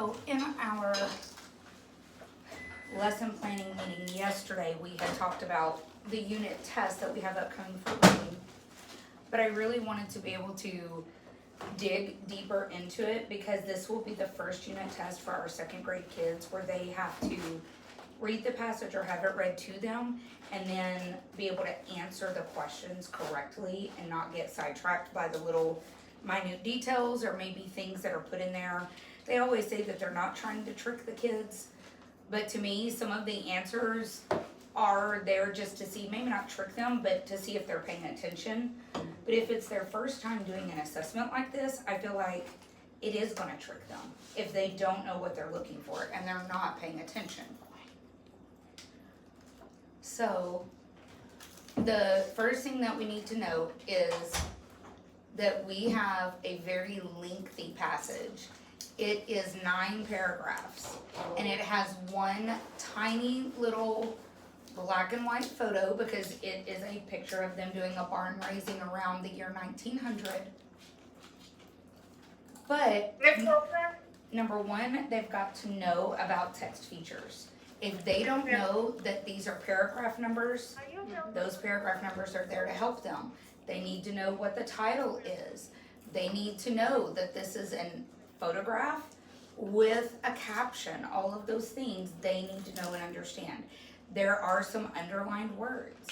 So in our lesson planning meeting yesterday, we had talked about the unit test that we have upcoming for reading. But I really wanted to be able to dig deeper into it because this will be the first unit test for our second grade kids where they have to read the passage or have it read to them and then be able to answer the questions correctly and not get sidetracked by the little minute details or maybe things that are put in there. They always say that they're not trying to trick the kids, but to me, some of the answers are there just to see, maybe not trick them, but to see if they're paying attention. But if it's their first time doing an assessment like this, I feel like it is gonna trick them if they don't know what they're looking for and they're not paying attention. So, the first thing that we need to know is that we have a very lengthy passage. It is 9 paragraphs, and it has one tiny little black and white photo because it is a picture of them doing a barn raising around the year 1900. But number one, they've got to know about text features. If they don't know that these are paragraph numbers, those paragraph numbers are there to help them. They need to know what the title is. They need to know that this is a photograph with a caption. All of those things they need to know and understand. There are some underlined words.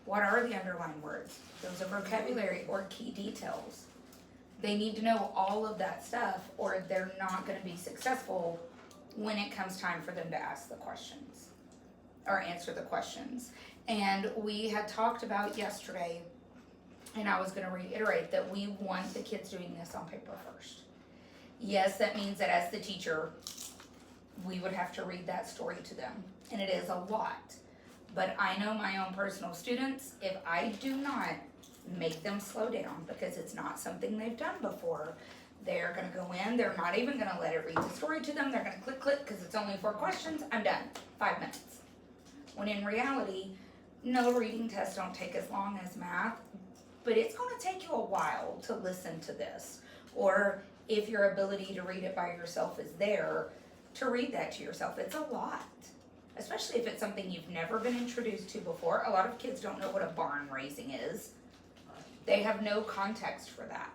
What are the underlined words? Those are vocabulary or key details. They need to know all of that stuff or they're not going to be successful when it comes time for them to ask the questions or answer the questions. And we had talked about yesterday, and I was going to reiterate that we want the kids doing this on paper first. Yes, that means that as the teacher, we would have to read that story to them, and it is a lot. But I know my own personal students, if I do not make them slow down because it's not something they've done before, they're gonna go in, they're not even gonna let it read the story to them, they're gonna click, because it's only 4 questions, I'm done, 5 minutes. When in reality, no reading tests don't take as long as math, but it's gonna take you a while to listen to this. Or if your ability to read it by yourself is there, to read that to yourself, it's a lot. Especially if it's something you've never been introduced to before. A lot of kids don't know what a barn raising is. They have no context for that.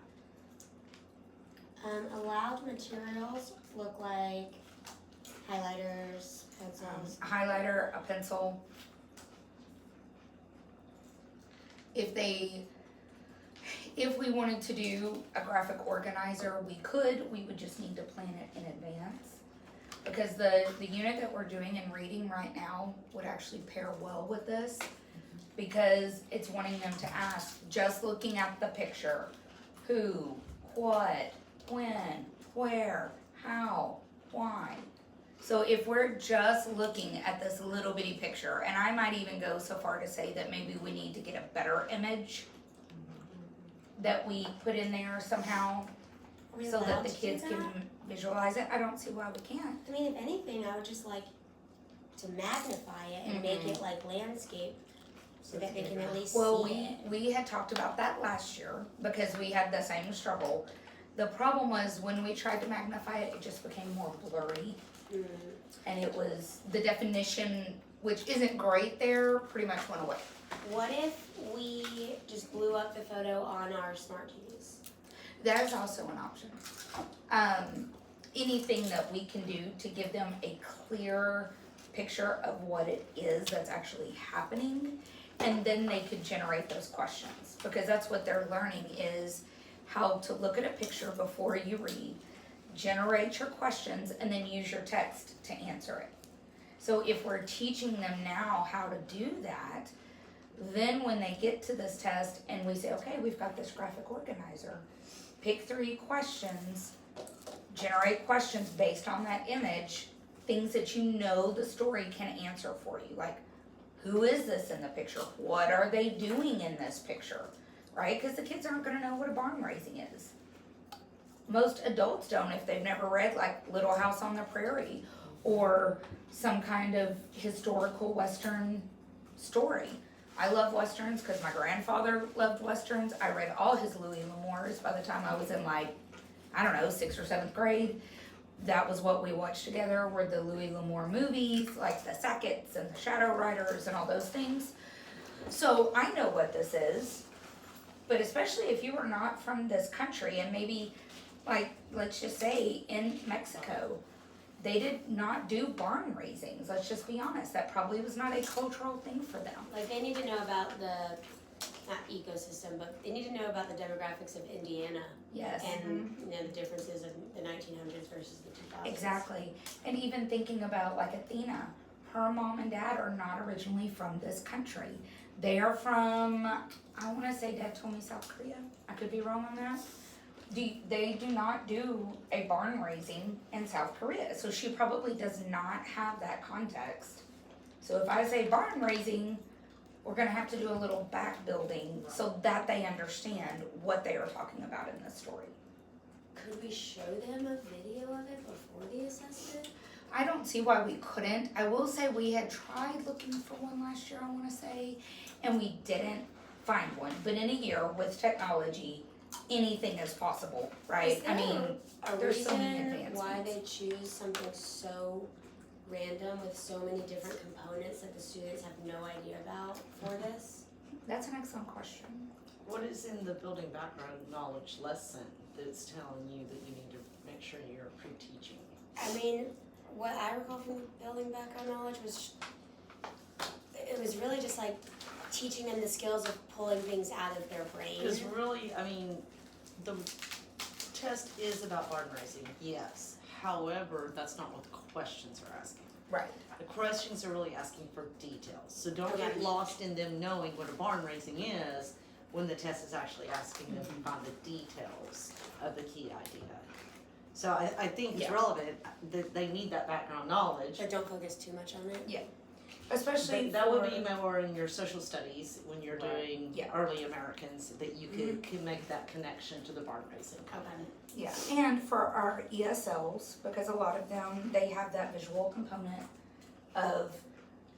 Allowed materials look like highlighters, pencils. A highlighter, a pencil. If we wanted to do a graphic organizer, we could. We would just need to plan it in advance. Because the unit that we're doing in reading right now would actually pair well with this. Because it's wanting them to ask, just looking at the picture, who, what, when, where, how, why. So if we're just looking at this little bitty picture, and I might even go so far to say that maybe we need to get a better image that we put in there somehow so that the kids can visualize it. I don't see why we can't. I mean, if anything, I would just like to magnify it and make it like landscape so that they can at least see it. We had talked about that last year because we had the same struggle. The problem was when we tried to magnify it, it just became more blurry. And it was, the definition, which isn't great there, pretty much went away. What if we just blew up the photo on our smart TVs? That is also an option. Anything that we can do to give them a clear picture of what it is that's actually happening, and then they could generate those questions. Because that's what they're learning is how to look at a picture before you read, generate your questions, and then use your text to answer it. So if we're teaching them now how to do that, then when they get to this test and we say, okay, we've got this graphic organizer, pick 3 questions, generate questions based on that image, things that you know the story can answer for you. Like, who is this in the picture? What are they doing in this picture? Right? Because the kids aren't going to know what a barn raising is. Most adults don't if they've never read like Little House on the Prairie or some kind of historical Western story. I love Westerns because my grandfather loved Westerns. I read all his Louis L'Amours by the time I was in like, I don't know, 6th or 7th grade. that was what we watched together were the Louis L'Amour movies, like the Sacketts and the Shadow Riders and all those things. So I know what this is, but especially if you were not from this country and maybe, like, let's just say in Mexico, they did not do barn raisings. Let's just be honest. That probably was not a cultural thing for them. Like, they need to know about the, not ecosystem, but they need to know about the demographics of Indiana. Yes. And, you know, the differences of the 1900s versus the 2000s. Exactly. And even thinking about like Athena, her mom and dad are not originally from this country. They are from, I want to say Dad told me South Korea. I could be wrong on that. They do not do a barn raising in South Korea. So she probably does not have that context. So if I say barn raising, we're going to have to do a little back building so that they understand what they are talking about in this story. Could we show them a video of it before the assessment? I don't see why we couldn't. I will say we had tried looking for one last year, I want to say, and we didn't find one. But in a year with technology, anything is possible, right? Is there a there's so many reason advancements. why they choose something so random with so many different components that the students have no idea about for this? That's an excellent question. What is in the building background knowledge lesson that's telling you that you need to make sure you're pre-teaching? I mean, what I recall from building background knowledge was, it was really just like teaching them the skills of pulling things out of their brain. Because really, I mean, the test is about barn raising, yes. However, that's not what the questions are asking. Right. The questions are really asking for details. So don't Okay. get lost in them knowing what a barn raising is when the test is actually asking them to find the details of the key idea. So I think it's Yeah. relevant that they need that background knowledge. But don't focus too much on it. Especially But that would for- be more in your social studies when you're doing Yeah. early Americans, that you can make that connection to the barn raising component. Yeah, and for our ESLs, because a lot of them, they have that visual component of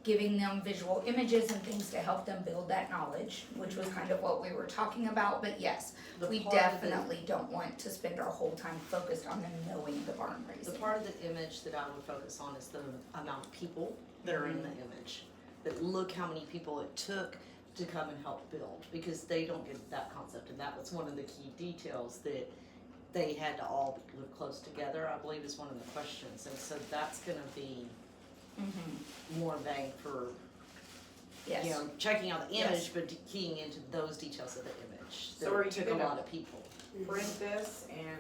giving them visual images and things to help them build that knowledge, which was kind of what we were talking about, but yes, The we part of the- definitely don't want to spend our whole time focused on them knowing the barn The raising. part of the image that I would focus on is the amount of people that are in the image. That look how many people it took to come and help build, because they don't get that concept, and that was one of the key details that they had to all live close together, I believe is one of the questions, and so that's gonna be more bang for, Yes. you know, checking out the Yes. image, but keying into those details of the image. So are you That took a gonna- lot of people. Print this and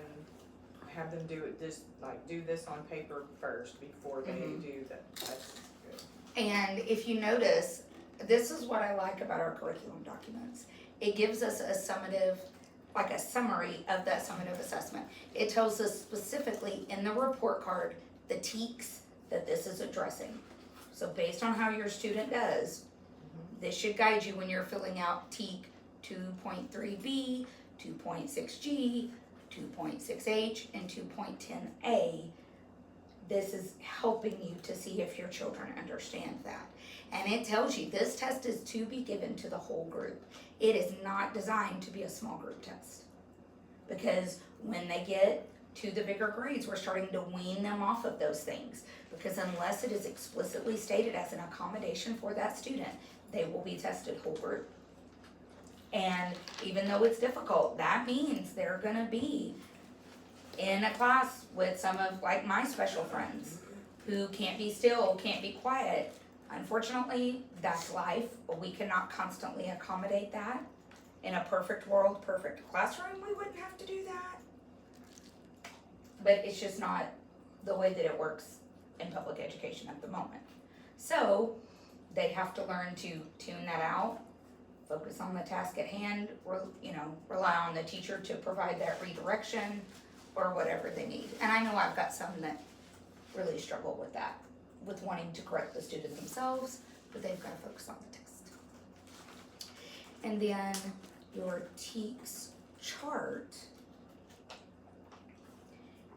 have them do it this, like, do this on paper first before they do that. That's good. And if you notice, this is what I like about our curriculum documents. It gives us a summative, like a summary of that summative assessment. It tells us specifically in the report card, the TEKs that this is addressing. So based on how your student does, this should guide you when you're filling out TEK 2.3B, 2.6G, 2.6H, and 2.10A. This is helping you to see if your children understand that. And it tells you this test is to be given to the whole group. It is not designed to be a small group test. Because when they get to the bigger grades, we're starting to wean them off of those things. Because unless it is explicitly stated as an accommodation for that student, they will be tested whole group. And even though it's difficult, that means they're gonna be in a class with some of like my special friends who can't be still, can't be quiet. Unfortunately, that's life. We cannot constantly accommodate that. In a perfect world, perfect classroom, we wouldn't have to do that. But it's just not the way that it works in public education at the moment. So they have to learn to tune that out, focus on the task at hand, or, rely on the teacher to provide that redirection or whatever they need. And I know I've got some that really struggle with that, with wanting to correct the student themselves, but they've got to focus on the test. And then your TEKS chart,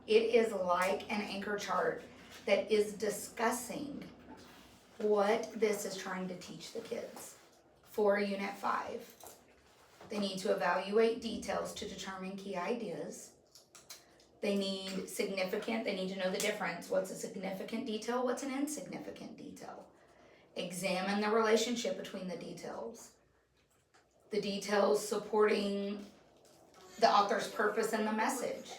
it is like an anchor chart that is discussing what this is trying to teach the kids. For Unit 5, they need to evaluate details to determine key ideas. They need significant, they need to know the difference. What's a significant detail? What's an insignificant detail? Examine the relationship between the details. The details supporting the author's purpose and the message.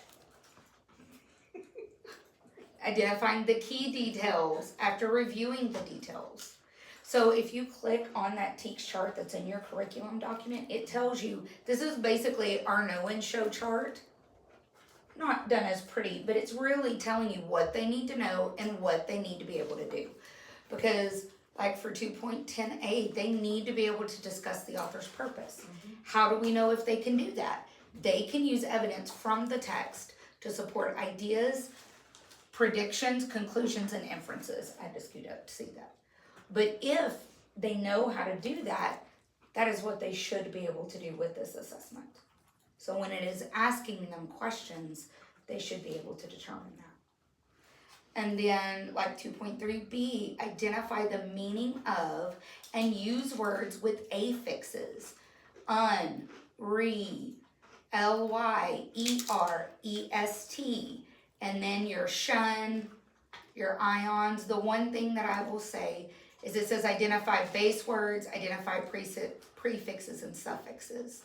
Identifying the key details after reviewing the details. So if you click on that TEACS chart that's in your curriculum document, it tells you, this is basically our know and show chart. Not done as pretty, but it's really telling you what they need to know and what they need to be able to do. Because like for 2.10a, they need to be able to discuss the author's purpose. How do we know if they can do that? They can use evidence from the text to support ideas, predictions, conclusions, and inferences. I had to scoot up to see that. But if they know how to do that, that is what they should be able to do with this assessment. So when it is asking them questions, they should be able to determine that. And then like 2.3b, identify the meaning of and use words with affixes. Un, re, ly, er, est, and then your shun, your ions. The one thing that I will say is it says identify base words, identify prefixes and suffixes.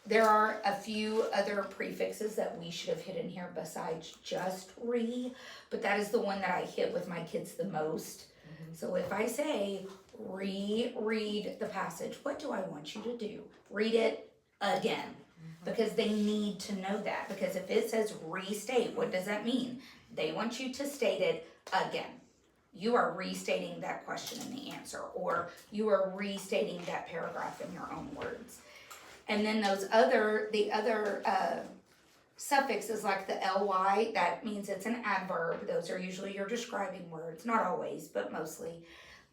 There are a few other prefixes that we should have hit in here besides just re, but that is the one that I hit with my kids the most. So if I say reread the passage, what do I want you to do? Read it again, because they need to know that. Because if it says restate, what does that mean? They want you to state it again. You are restating that question in the answer, or you are restating that paragraph in your own words. And then the other suffixes like the ly, that means it's an adverb. Those are usually your describing words, not always, but mostly.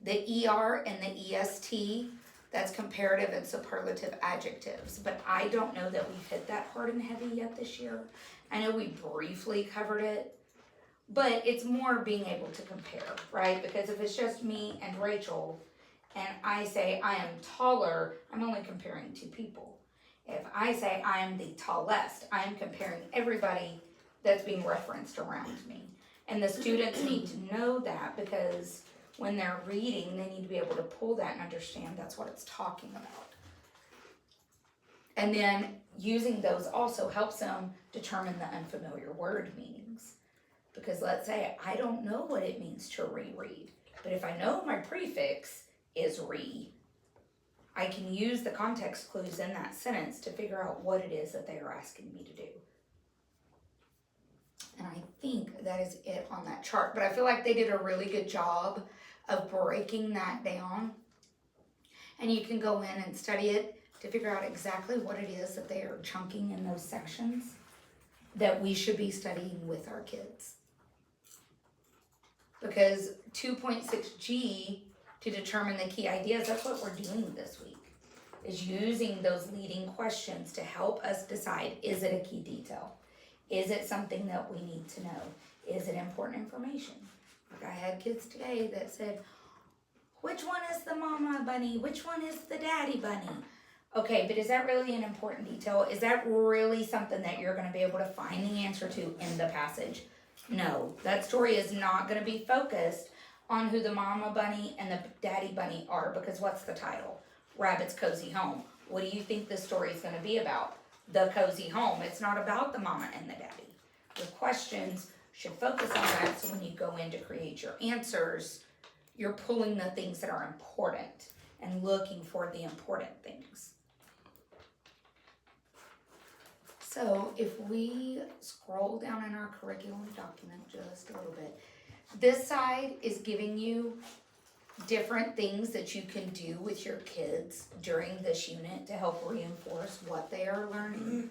The er and the est, that's comparative and superlative adjectives. But I don't know that we've hit that hard and heavy yet this year. I know we briefly covered it, but it's more being able to compare, right? Because if it's just me and Rachel, and I say I am taller, I'm only comparing two people. If I say I am the tallest, I am comparing everybody that's being referenced around me. And the students need to know that, because when they're reading, they need to be able to pull that and understand that's what it's talking about. And then using those also helps them determine the unfamiliar word meanings. Because let's say I don't know what it means to reread, but if I know my prefix is re, I can use the context clues in that sentence to figure out what it is that they are asking me to do. And I think that is it on that chart. But I feel like they did a really good job of breaking that down. And you can go in and study it to figure out exactly what it is that they are chunking in those sections that we should be studying with our kids. Because 2.6G, to determine the key ideas, that's what we're doing this week, is using those leading questions to help us decide, is it a key detail? Is it something that we need to know? Is it important information? Like I had kids today that said, which one is the mama bunny? Which one is the daddy bunny? Okay, but is that really an important detail? Is that really something that you're going to be able to find the answer to in the passage? No, that story is not going to be focused on who the mama bunny and the daddy bunny are, because what's the title? Rabbit's Cozy Home. What do you think the story is going to be about? The cozy home. It's not about the mama and the daddy. Your questions should focus on that, so when you go in to create your answers, you're pulling the things that are important and looking for the important things. So if we scroll down in our curriculum document just a little bit, this side is giving you different things that you can do with your kids during this unit to help reinforce what they are learning.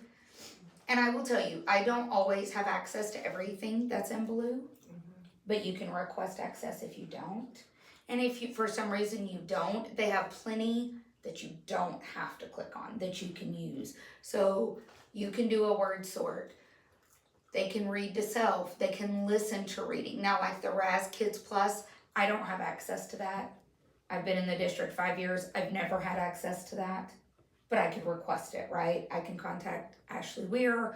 And I will tell you, I don't always have access to everything that's in blue, but you can request access if you don't. And if you, for some reason you don't, they have plenty that you don't have to click on that you can use. So you can do a word sort. They can read to self. They can listen to reading. Now, like the Raz Kids Plus, I don't have access to that. I've been in the district 5 years. I've never had access to that, but I could request it, right? I can contact Ashley Weir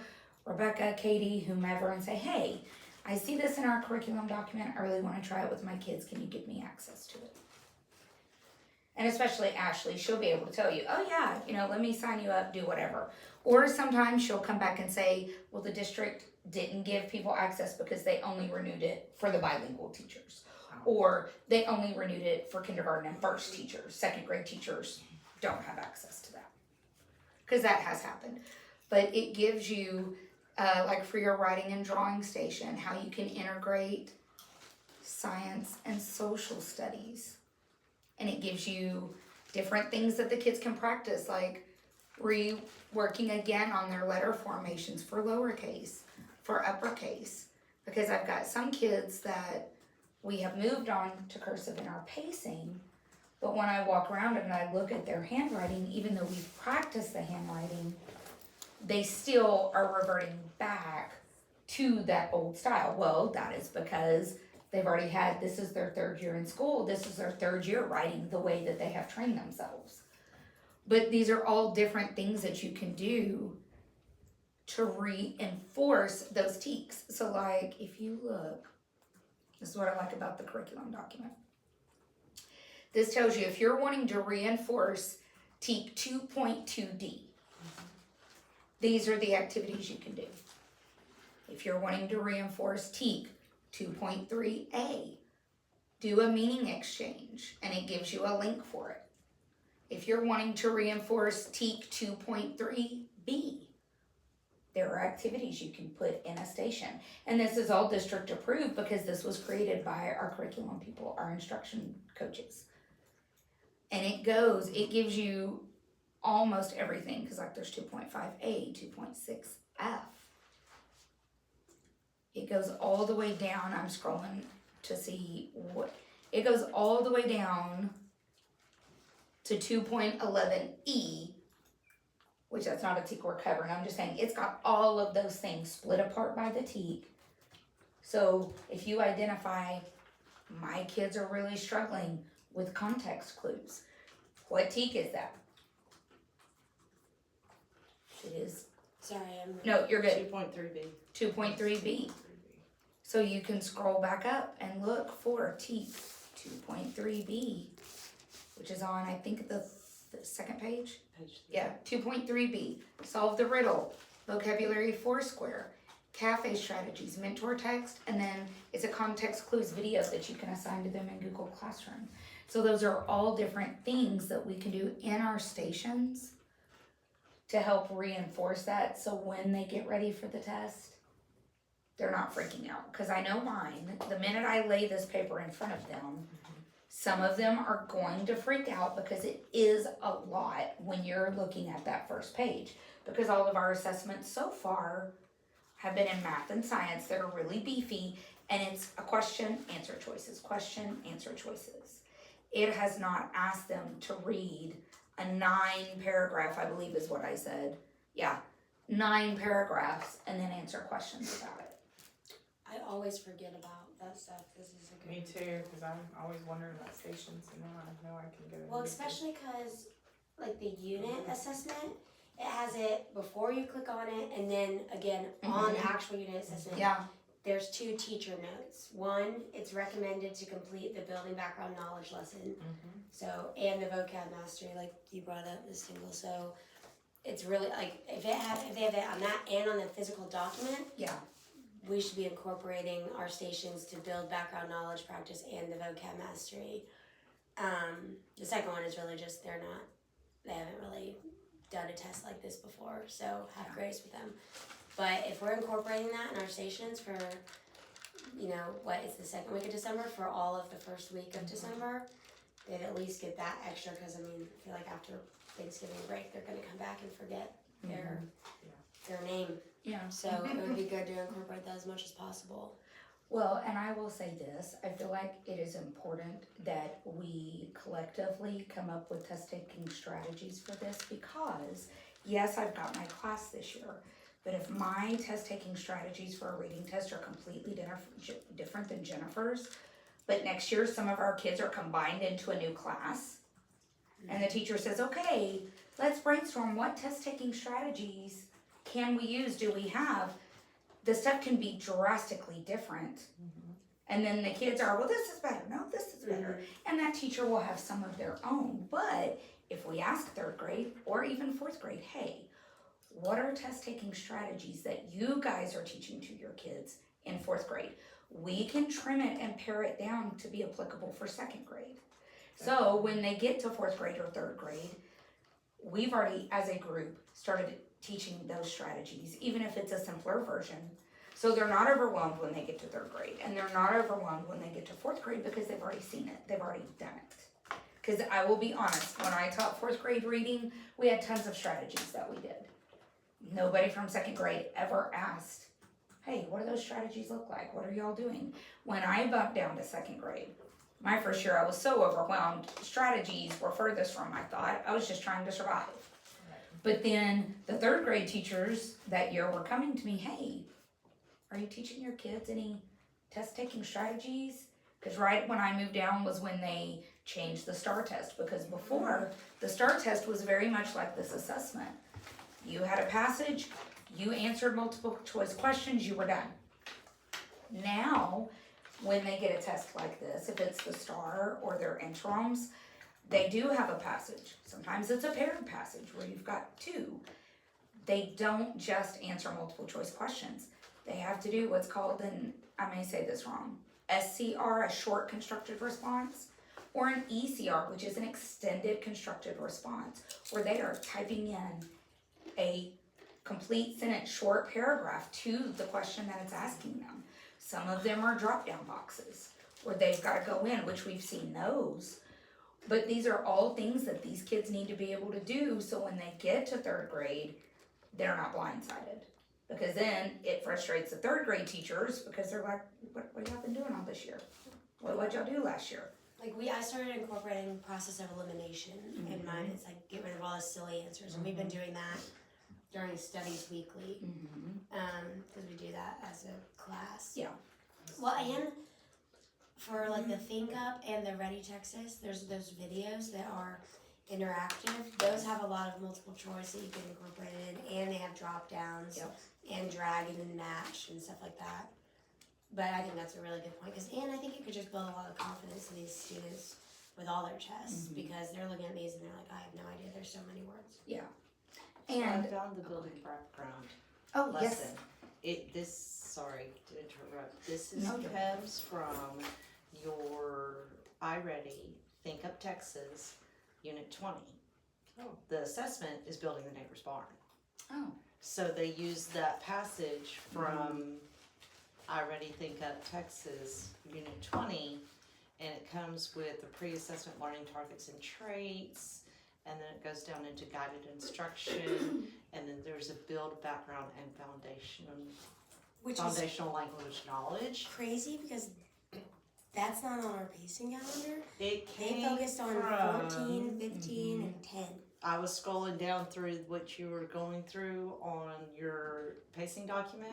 Rebecca, Katie, whomever, and say, hey, I see this in our curriculum document. I really want to try it with my kids. Can you give me access to it? And especially Ashley, she'll be able to tell you, oh yeah, let me sign you up, do whatever. Or sometimes she'll come back and say, well, the district didn't give people access because they only renewed it for the bilingual teachers. Or they only renewed it for kindergarten and first teachers. Second grade teachers don't have access to that. Because that has happened. But it gives you, like for your writing and drawing station, how you can integrate science and social studies. And it gives you different things that the kids can practice, like reworking again on their letter formations for lowercase, for uppercase. Because I've got some kids that we have moved on to cursive in our pacing, but when I walk around and I look at their handwriting, even though we've practiced the handwriting, they still are reverting back to that old style. Well, that is because they've already had, this is their third year in school, this is their third year writing the way that they have trained themselves. But these are all different things that you can do to reinforce those teaks. So like, if you look, this is what I like about the curriculum document. This tells you if you're wanting to reinforce teak 2.2D, these are the activities you can do. If you're wanting to reinforce teak 2.3A, do a meaning exchange, and it gives you a link for it. If you're wanting to reinforce teak 2.3B, there are activities you can put in a station. And this is all district approved because this was created by our curriculum people, our instruction coaches. And it gives you almost everything, because like there's 2.5A, 2.6F. It goes all the way down. I'm scrolling to see what, it goes all the way down to 2.11E, which that's not a teak we're covering. I'm just saying it's got all of those things split apart by the teak. So if you identify, my kids are really struggling with context clues, what teak is that? It is, Sorry, no, you're good, 2.3B. 2.3B. So you can scroll back up and look for teak 2.3B, which is on, I think, the second page. Page 3. Yeah, 2.3B, solve the riddle, vocabulary foursquare, cafe strategies, mentor text, and then it's a context clues video that you can assign to them in Google Classroom. So those are all different things that we can do in our stations to help reinforce that, so when they get ready for the test, they're not freaking out. Because I know mine, the minute I lay this paper in front of them, some of them are going to freak out because it is a lot when you're looking at that first page. Because all of our assessments so far have been in math and science that are really beefy, and it's a question, answer choices, question, answer choices. It has not asked them to read a 9-paragraph, I believe is what I said. Yeah, 9 paragraphs and then answer questions about it. I always forget about that stuff. This is a good. Me too, because I'm always wondering about stations, and now I know I can go. and Well, use it. especially because, like, the unit assessment, it has it before you click on it, and then again on the actual unit assessment. Yeah, There's 2 teacher notes. One, it's recommended to complete the building background knowledge lesson. So, and the vocab mastery, like you brought up, Ms. Tingle. So, it's really like if they have it on that and on the physical document, yeah, we should be incorporating our stations to build background knowledge practice and the vocab mastery. The second one is really just they haven't really done a test like this before, so have grace with them. But if we're incorporating that in our stations for, it's the second week of December, for all of the first week of December, they'd at least get that extra, because I feel like after Thanksgiving break, they're gonna come back and forget their name. yeah. So it would be good to incorporate that as much as possible. Well, and I will say this, I feel like it is important that we collectively come up with test-taking strategies for this, because, yes, I've got my class this year, but if my test-taking strategies for a reading test are completely different than Jennifer's, but next year some of our kids are combined into a new class, and the teacher says, okay, let's brainstorm what test-taking strategies can we use, do we have? the stuff can be drastically different. And then the kids are, well, this is better. No, this is better. And that teacher will have some of their own. But if we ask third grade or even fourth grade, hey, what are test taking strategies that you guys are teaching to your kids in fourth grade? We can trim it and pare it down to be applicable for second grade. So when they get to fourth grade or third grade, we've already, as a group, started teaching those strategies, even if it's a simpler version. So they're not overwhelmed when they get to third grade, and they're not overwhelmed when they get to fourth grade because they've already seen it, they've already done it. Because I will be honest, when I taught fourth grade reading, we had tons of strategies that we did. Nobody from second grade ever asked, hey, what do those strategies look like? What are y'all doing? When I bumped down to second grade, my first year I was so overwhelmed, strategies were furthest from my thought. I was just trying to survive. But then the third grade teachers that year were coming to me, hey, are you teaching your kids any test taking strategies? Because right when I moved down was when they changed the STAR test, because before the STAR test was very much like this assessment. You had a passage, you answered multiple choice questions, you were done. Now, when they get a test like this, if it's the STAR or their interims, they do have a passage. Sometimes it's a paired passage where you've got two. They don't just answer multiple choice questions. They have to do what's called an, I may say this wrong, SCR, a short constructed response, or an ECR, which is an extended constructed response, where they are typing in a complete sentence, short paragraph to the question that it's asking them. Some of them are drop-down boxes where they've got to go in, which we've seen those. But these are all things that these kids need to be able to do so when they get to third grade, they're not blindsided. Because then it frustrates the third grade teachers because they're like, what y'all been doing all this year? What'd y'all do last year? Like I started incorporating process of elimination in mine. It's like get rid of all the silly answers, and we've been doing that during studies weekly, because we do that as a class. Yeah. Well, and for like the Think Up and the Ready Texas, there's those videos that are interactive. Those have a lot of multiple choice that you can incorporate in, and they have drop downs and drag and match and stuff like that. But I think that's a really good point, and I think it could just build a lot of confidence in these students with all their tests, because they're looking at these and they're like, I have no idea, there's so many words. Yeah. So And I found the building background oh lesson. yes. Sorry to interrupt. This is No, you're comes from your iReady Think Up Texas Unit 20. Oh. The assessment is building the neighbor's barn. Oh. So they use that passage from iReady Think Up Texas Unit 20, and it comes with the pre-assessment learning targets and traits, and then it goes down into guided instruction, and then there's a build background and foundational language knowledge. Crazy because that's not on our pacing calendar. It They came focused on from, 14, 15, and 10. I was scrolling down through what you were going through on your pacing document,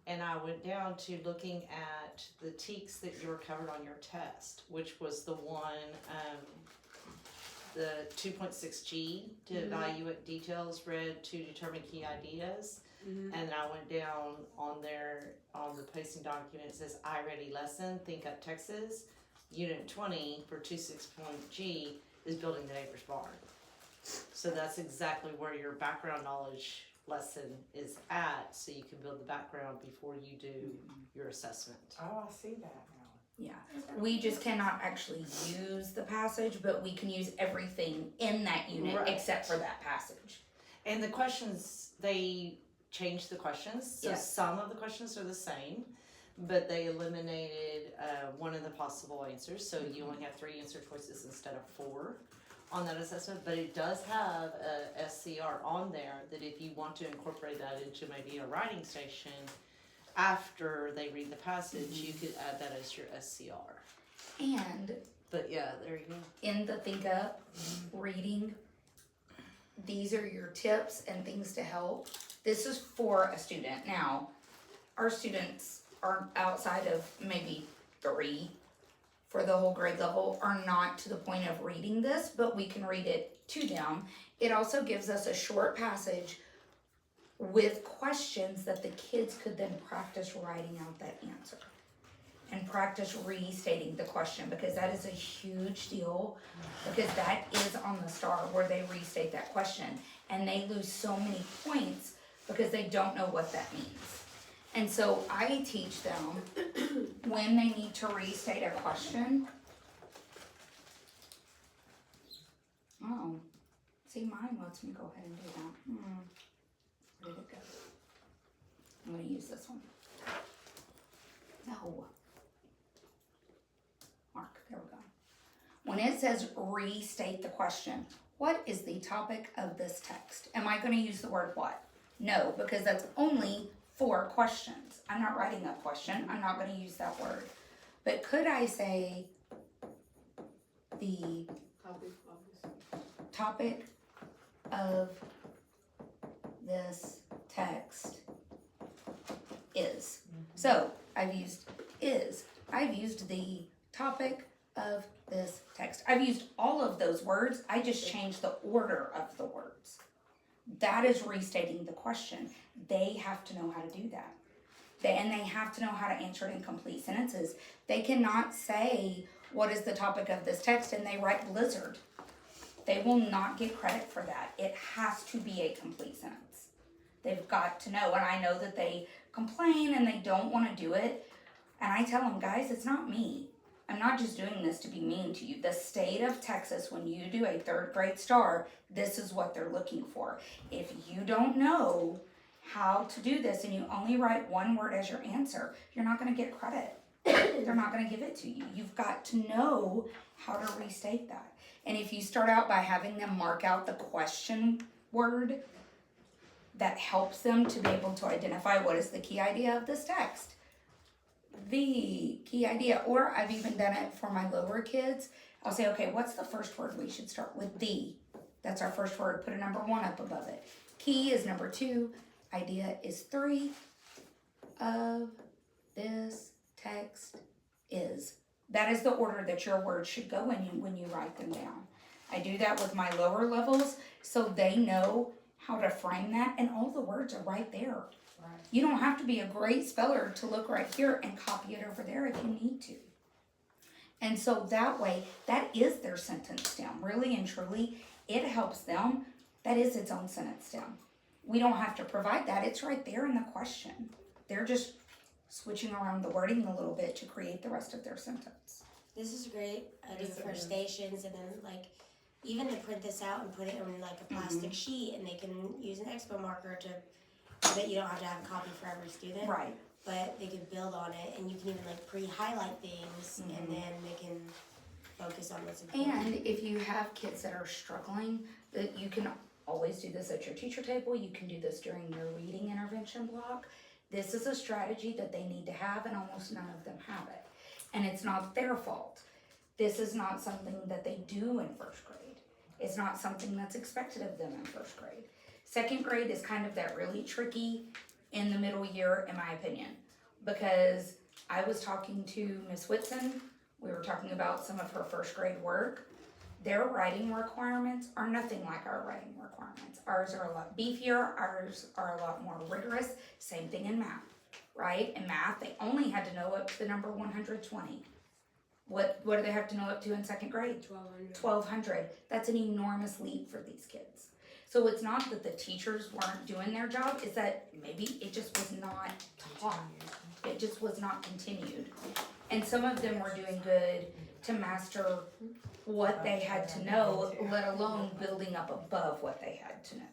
and I went down to looking at the TEKS that you were covered on your test, which was the one, the 2.6G to evaluate details read to determine key ideas. And then I went down on there on the pacing document. It says iReady lesson, Think Up Texas, Unit 20 for 26.G is building the neighbor's barn. So that's exactly where your background knowledge lesson is at, so you can build the background before you do your assessment. Oh, I see that now. Yeah, we just cannot actually use the passage, but we can use everything in that unit Right. except for that passage. And the questions, they changed the questions, so Yes. some of the questions are the same, but they eliminated one of the possible answers, so you only have 3 answer choices instead of 4 on that assessment. But it does have a SCR on there that if you want to incorporate that into maybe a writing station after they read the passage, you could add that as your SCR. And But yeah, there you go. in the Think Up reading, these are your tips and things to help. This is for a student. Now, our students are outside of maybe 3 for the whole grade level are not to the point of reading this, but we can read it to them. It also gives us a short passage with questions that the kids could then practice writing out that answer. And practice restating the question, because that is a huge deal, because that is on the STAR where they restate that question, and they lose so many points because they don't know what that means. And so I teach them when they need to restate a question. Oh, see, mine lets me go ahead and do that. Where did it go? I'm gonna use this one. No. Mark, there we go. When it says restate the question, what is the topic of this text? Am I gonna use the word what? No, because that's only 4 questions. I'm not writing a question, I'm not gonna use that word. But could I say the topic of this text is? So I've used is. I've used the topic of this text. I've used all of those words. I just changed the order of the words. That is restating the question. They have to know how to do that. And they have to know how to answer it in complete sentences. They cannot say, what is the topic of this text, and they write blizzard. They will not get credit for that. It has to be a complete sentence. They've got to know, and I know that they complain and they don't want to do it. And I tell them, guys, it's not me. I'm not just doing this to be mean to you. The state of Texas, when you do a 3rd grade STAR, this is what they're looking for. If you don't know how to do this and you only write one word as your answer, you're not going to get credit. They're not going to give it to you. You've got to know how to restate that. And if you start out by having them mark out the question word, that helps them to be able to identify what is the key idea of this text. The key idea, or I've even done it for my lower kids. I'll say, okay, what's the first word? We should start with the. That's our first word. Put a number 1 up above it. Key is number 2. Idea is 3. Of this text is. That is the order that your words should go in when you write them down. I do that with my lower levels so they know how to frame that, and all the words are right there. Right. You don't have to be a great speller to look right here and copy it over there if you need to. And so that way, that is their sentence stem. Really and truly, it helps them. That is its own sentence stem. We don't have to provide that. It's right there in the question. They're just switching around the wording a little bit to create the rest of their sentence. This is great idea Yes, it for is. stations, and then like even to print this out and put it in like a plastic sheet, and they can use an expo marker to. But you don't have to have a copy for every student. Right. But they can build on it, and you can even like pre-highlight things, and then they can focus on what's important. And if you have kids that are struggling, that you can always do this at your teacher table. You can do this during your reading intervention block. This is a strategy that they need to have, and almost none of them have it. And it's not their fault. This is not something that they do in 1st grade. It's not something that's expected of them in 1st grade. 2nd grade is kind of that really tricky in the middle year, in my opinion, because I was talking to Miss Whitson. We were talking about some of her 1st grade work. Their writing requirements are nothing like our writing requirements. Ours are a lot beefier, ours are a lot more rigorous. Same thing in math, right? In math, they only had to know up to the number 120. What do they have to know up to in 2nd grade? 1200. 1200. That's an enormous leap for these kids. So it's not that the teachers weren't doing their job, it's that maybe it just was not taught. It just was not continued. And some of them were doing good to master what they had to know, let alone building up above what they had to know.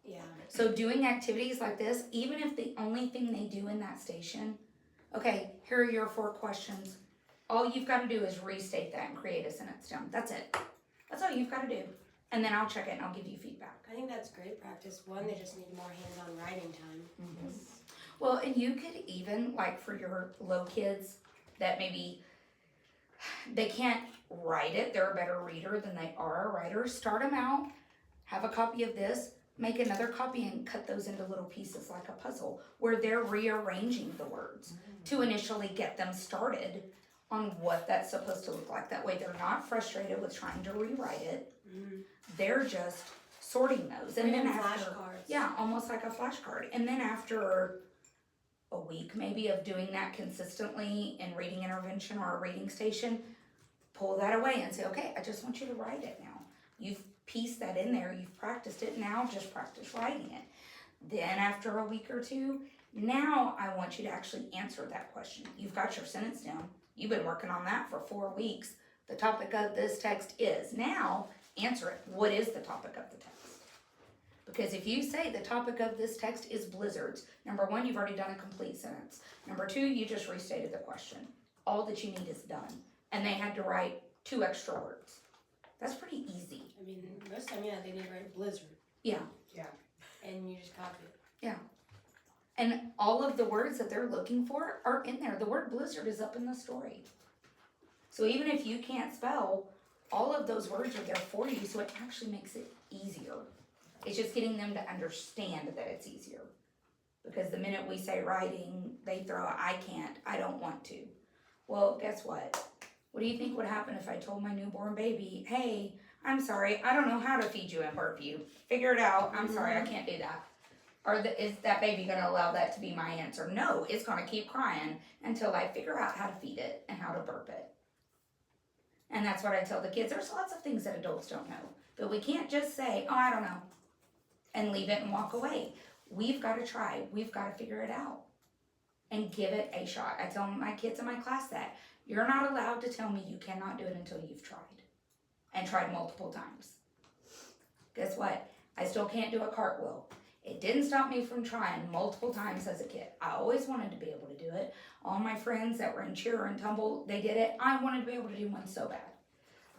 Yeah. So doing activities like this, even if the only thing they do in that station, okay, here are your 4 questions. All you've got to do is restate that and create a sentence stem. That's it. That's all you've got to do. And then I'll check it and I'll give you feedback. I think that's great practice. One, they just need more hands-on writing time. Well, and you could even, like for your low kids that maybe they can't write it, they're a better reader than they are a writer, start them out, have a copy of this, make another copy and cut those into little pieces like a puzzle where they're rearranging the words to initially get them started on what that's supposed to look like. That way they're not frustrated with trying to rewrite it. They're just sorting those. And then Random after, flashcards. yeah, almost like a flashcard. And then after a week maybe of doing that consistently in reading intervention or a reading station, pull that away and say, okay, I just want you to write it now. You've pieced that in there, you've practiced it, now just practice writing it. Then after a week or two, now I want you to actually answer that question. You've got your sentence down. You've been working on that for 4 weeks. The topic of this text is. Now, answer it. What is the topic of the text? Because if you say the topic of this text is blizzards, number one, you've already done a complete sentence. Number two, you just restated the question. All that you need is done. And they had to write 2 extra words. That's pretty easy. I mean, most of the time, yeah, they need to write blizzard. Yeah. Yeah. And you just copy it. And all of the words that they're looking for are in there. The word blizzard is up in the story. So even if you can't spell, all of those words are there for you, so it actually makes it easier. It's just getting them to understand that it's easier. Because the minute we say writing, they throw a, I can't, I don't want to. Well, guess what? What do you think would happen if I told my newborn baby, hey, I'm sorry, I don't know how to feed you and burp you. Figure it out, I'm sorry, I can't do that. Or is that baby gonna allow that to be my answer? No, it's gonna keep crying until I figure out how to feed it and how to burp it. And that's what I tell the kids. There's lots of things that adults don't know. But we can't just say, oh, I don't know, and leave it and walk away. We've gotta try, we've gotta figure it out. And give it a shot. I tell my kids in my class that. You're not allowed to tell me you cannot do it until you've tried. And tried multiple times. Guess what? I still can't do a cartwheel. It didn't stop me from trying multiple times as a kid. I always wanted to be able to do it. All my friends that were in cheer and tumble, they did it. I wanted to be able to do one so bad.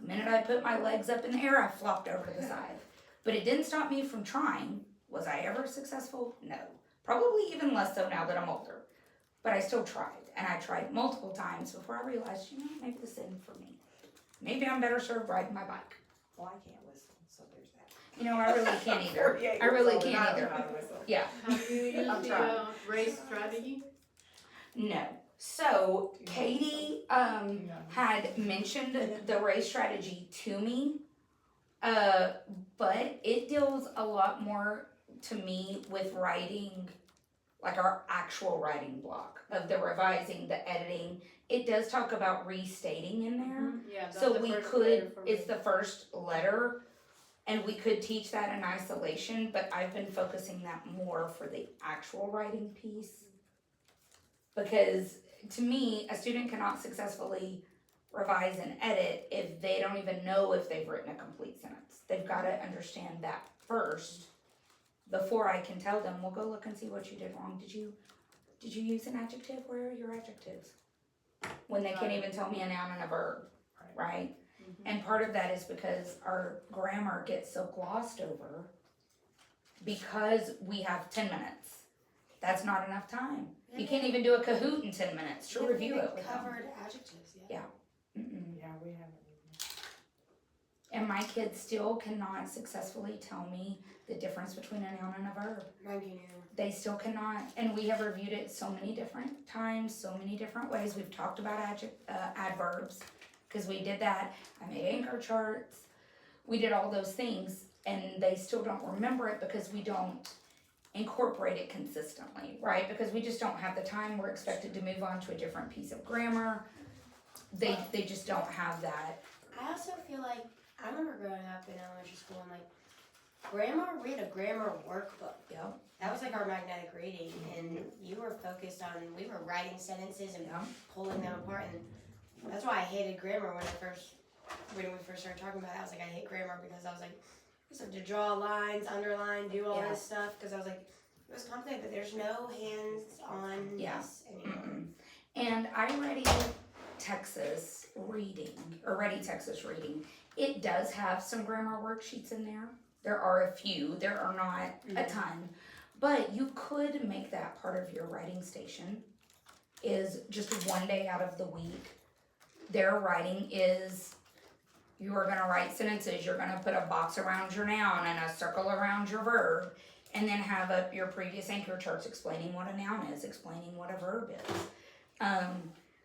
The minute I put my legs up in the air, I flopped over to the side. But it didn't stop me from trying. Was I ever successful? No. Probably even less so now that I'm older. But I still tried. And I tried multiple times before I realized, maybe this isn't for me. Maybe I'm better served riding my bike. Well, I can't whistle, so there's that. I really can't either. 48 I really years old, can't I don't either. know how to whistle. Yeah. Have you used I'm the trying. race strategy? No. So Katie had mentioned the race strategy to me, but it deals a lot more to me with writing, like our actual writing block of the revising, the editing. It does talk about restating in there. Yeah, that's So the we first could, letter for me. it's the first letter, and we could teach that in isolation, but I've been focusing that more for the actual writing piece. Because to me, a student cannot successfully revise and edit if they don't even know if they've written a complete sentence. They've got to understand that first before I can tell them, well, go look and see what you did wrong. Did you use an adjective? Where are your adjectives? When they can't even tell me a noun and a verb, right? And part of that is because our grammar gets so glossed over because we have 10 minutes. That's not enough time. You can't even do a Kahoot in 10 minutes to review it with them. Covered adjectives, yeah. Mm-mm. Yeah, we haven't. And my kids still cannot successfully tell me the difference between a noun and a verb. Mine can either. They still cannot, and we have reviewed it so many different times, so many different ways. We've talked about adverbs, because we did that. I made anchor charts. We did all those things, and they still don't remember it because we don't incorporate it consistently, right? Because we just don't have the time. We're expected to move on to a different piece of grammar. They just don't have that. I also feel like, I remember growing up in elementary school and grammar, we had a grammar workbook. Yep. That was like our magnetic reading, and you were focused on, we were writing sentences and Yeah. pulling them apart, and that's why I hated grammar when we first started talking about it. I was like, I hate grammar because I was like, I just have to draw lines, underline, do all Yeah. this stuff, because I was like, it was complicated, but there's no hands-on Yeah. this anymore. Mm-mm. And Ready Texas reading. It does have some grammar worksheets in there. There are a few. There are not a ton. But you could make that part of your writing station, is just one day out of the week. Their writing is, you are going to write sentences. You're going to put a box around your noun and a circle around your verb, and then have up your previous anchor charts explaining what a noun is, explaining what a verb is.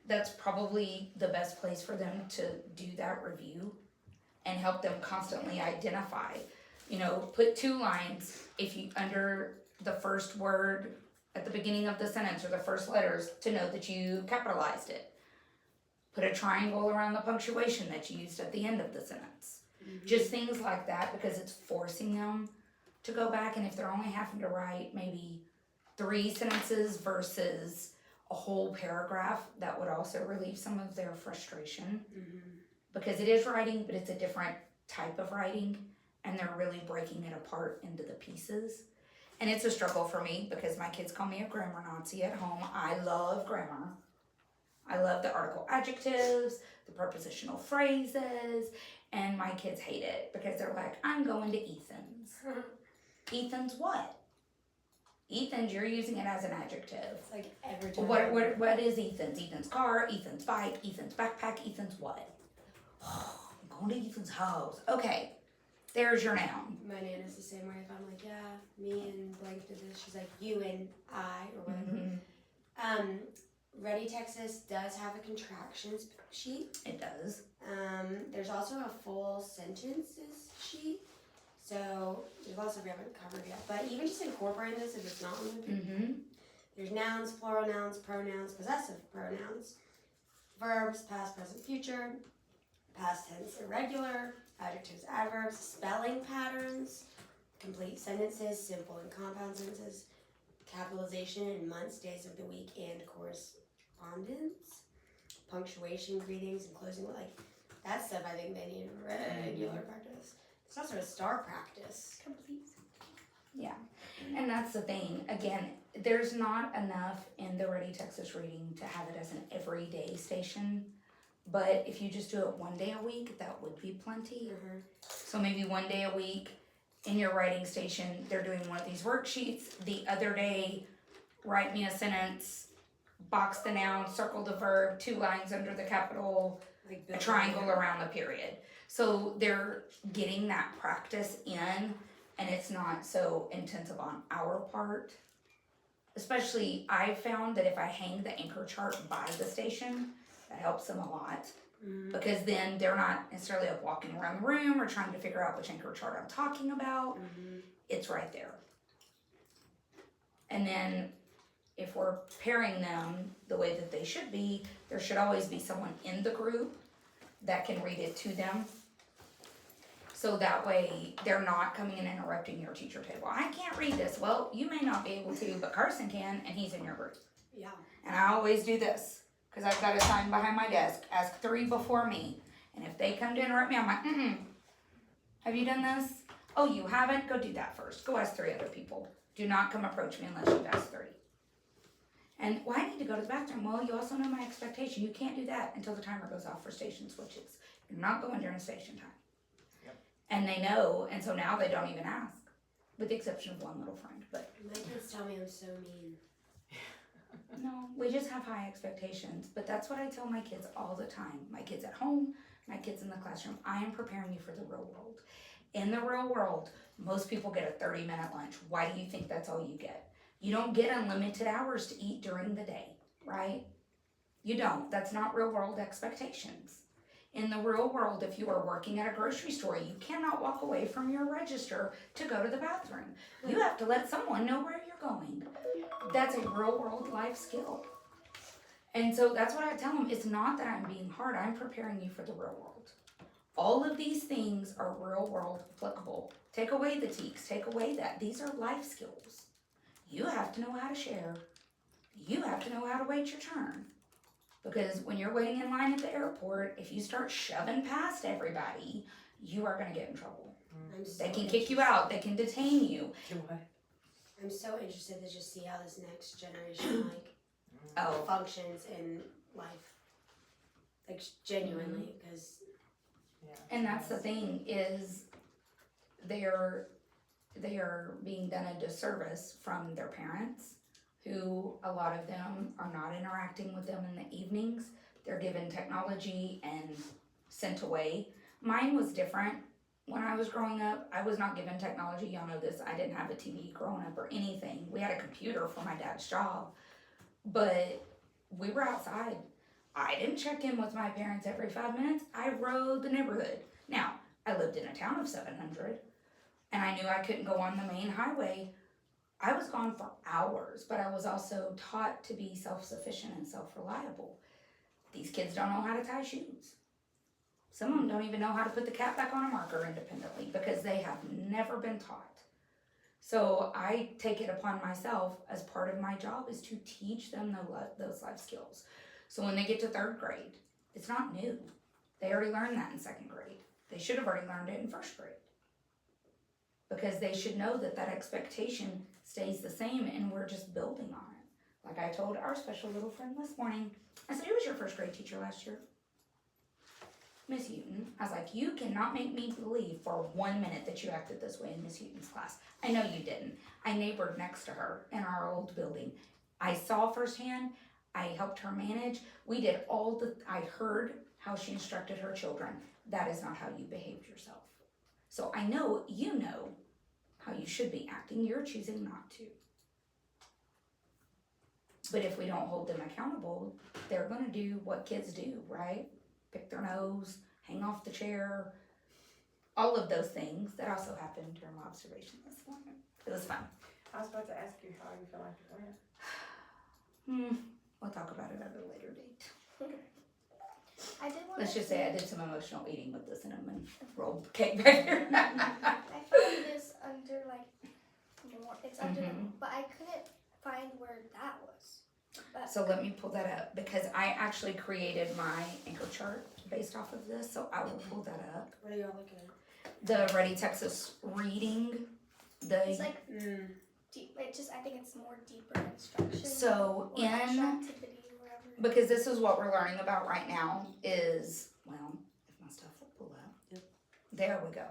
That's probably the best place for them to do that review and help them constantly identify. you know, put 2 lines if you, under the first word at the beginning of the sentence or the first letters to know that you capitalized it. Put a triangle around the punctuation that you used at the end of the sentence. Just things like that, because it's forcing them to go back, and if they're only having to write maybe 3 sentences versus a whole paragraph, that would also relieve some of their frustration. Because it is writing, but it's a different type of writing, and they're really breaking it apart into the pieces. And it's a struggle for me because my kids call me a grammar Nazi at home. I love grammar. I love the article adjectives, the prepositional phrases, and my kids hate it because they're like, I'm going to Ethan's. Ethan's what? Ethan's, you're using it as an adjective. It's like every time. What is Ethan's? Ethan's car, Ethan's bike, Ethan's backpack, Ethan's what? I'm going to Ethan's house. Okay, there's your noun. My Nana's the same way. If I'm like, yeah, me and blank did this, she's like, you and I, or whatever. Ready Texas does have a contractions sheet. It does. There's also a full sentences sheet. So there's lots of we haven't covered yet. But even just incorporating this if it's not on the Mm-hmm. There's nouns, plural nouns, pronouns, possessive pronouns, verbs, past, present, future, past tense, irregular, adjectives, adverbs, spelling patterns, complete sentences, simple and compound sentences, capitalization in months, days of the week, and correspondence, punctuation, greetings, and closing. Like, that stuff I think they need regular practice. It's also a star practice. Complete. Yeah, and that's the thing. Again, there's not enough in the Ready Texas Reading to have it as an everyday station. But if you just do it 1 day a week, that would be plenty. So maybe 1 day a week in your writing station, they're doing one of these worksheets. The other day, write me a sentence, box the noun, circle the verb, 2 lines under the capital, Like a triangle around the period. So they're getting that practice in, and it's not so intensive on our part. Especially, I've found that if I hang the anchor chart by the station, that helps them a lot. Because then they're not necessarily up walking around the room or trying to figure out which anchor chart I'm talking about. It's right there. And then if we're pairing them the way that they should be, there should always be someone in the group that can read it to them. So that way they're not coming and interrupting your teacher table. I can't read this. Well, you may not be able to, but Carson can, and he's in your group. Yeah. And I always do this, because I've got a sign behind my desk, ask 3 before me. And if they come to interrupt me, I'm like, have you done this? Oh, you haven't? Go do that first. Go ask 3 other people. Do not come approach me unless you've asked 3. And, well, I need to go to the bathroom. Well, you also know my expectation. You can't do that until the timer goes off for station switches. You're not going during station time. And they know, and so now they don't even ask, with the exception of one little friend. But My kids tell me I'm so mean. no, we just have high expectations. But that's what I tell my kids all the time. My kids at home, my kids in the classroom. I am preparing you for the real world. In the real world, most people get a 30-minute lunch. Why do you think that's all you get? You don't get unlimited hours to eat during the day, right? You don't. That's not real world expectations. In the real world, if you are working at a grocery store, you cannot walk away from your register to go to the bathroom. You have to let someone know where you're going. That's a real world life skill. And so that's what I tell them. It's not that I'm being hard. I'm preparing you for the real world. All of these things are real world applicable. Take away the teaks. Take away that. These are life skills. You have to know how to share. You have to know how to wait your turn. Because when you're waiting in line at the airport, if you start shoving past everybody, you are going to get in trouble. They can kick you out. They can detain you. I'm so interested to just see how this next generation functions in life, like genuinely, because And that's the thing is they are being done a disservice from their parents, who a lot of them are not interacting with them in the evenings. They're given technology and sent away. Mine was different. When I was growing up, I was not given technology. Y'all know this. I didn't have a TV growing up or anything. We had a computer for my dad's job, but we were outside. I didn't check in with my parents every 5 minutes. I rode the neighborhood. Now, I lived in a town of 700, and I knew I couldn't go on the main highway, I was gone for hours, but I was also taught to be self-sufficient and self-reliable. These kids don't know how to tie shoes. Some of them don't even know how to put the cap back on a marker independently because they have never been taught. So I take it upon myself as part of my job is to teach them those life skills. So when they get to 3rd grade, it's not new. They already learned that in 2nd grade. They should have already learned it in 1st grade. Because they should know that that expectation stays the same and we're just building on it. Like I told our special little friend this morning, I said, who was your 1st grade teacher last year? Miss Houghton. I was like, you cannot make me believe for 1 minute that you acted this way in Miss Houghton's class. I know you didn't. I neighbored next to her in our old building. I saw firsthand. I helped her manage. We did I heard how she instructed her children. That is not how you behaved yourself. So I know you know how you should be acting. You're choosing not to. But if we don't hold them accountable, they're going to do what kids do, right? Pick their nose, hang off the chair, all of those things. That also happened during my observation this morning. It was fun. I was about to ask you how you feel like it went. We'll talk about it at a later date. I did want Let's to just say I did some emotional eating with the cinnamon roll cake back here. I found this under like more. It's under, but I couldn't find where that was. But So let me pull that up because I actually created my anchor chart based off of this. So I will pull that up. What are y'all looking at? The Ready Texas reading. it's like deep. It just I think it's more deeper instruction. So or extra in activity, whatever. because this is what we're learning about right now is well, if my stuff will pull up. Yep. There we go.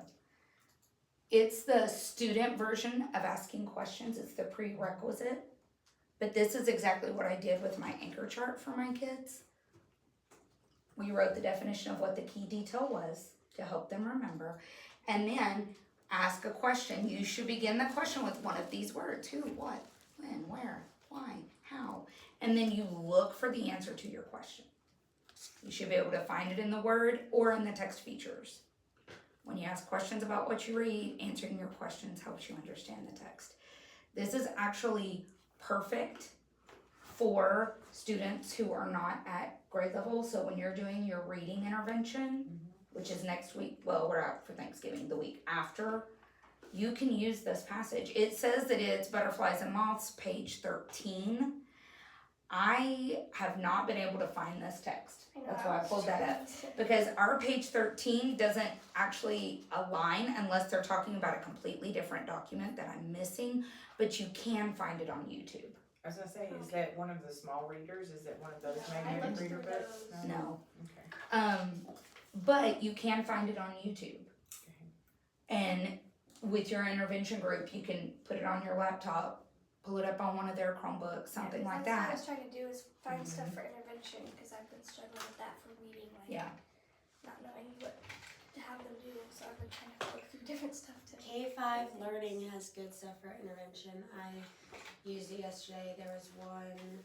It's the student version of asking questions. It's the prerequisite. But this is exactly what I did with my anchor chart for my kids. We wrote the definition of what the key detail was to help them remember. And then ask a question. You should begin the question with one of these words. Who, what, when, where, why, how. And then you look for the answer to your question. You should be able to find it in the word or in the text features. When you ask questions about what you read, answering your questions helps you understand the text. This is actually perfect for students who are not at grade level. So when you're doing your reading intervention, which is next week, well, we're out for Thanksgiving, the week after, you can use this passage. It says that it's Butterflies and Moths, page 13. I have not been able to find this text. I know, That's why I was pulled that trying up. to- Because our page 13 doesn't actually align unless they're talking about a completely different document that I'm missing, but you can find it on YouTube. I was gonna say, is that one of the small readers? Is it one of those No, I magnetic looked reader through books? those. No. Okay. But you can find it on YouTube. And with your intervention group, you can put it on your laptop, pull it up on one of their Chromebooks, something like That's what I that. was trying to do is find stuff for intervention because I've been struggling with that for reading, like Yeah. not knowing what to have them do. So I've been trying to look through different stuff to. K5 Learning has good stuff for intervention. I used it yesterday. There was one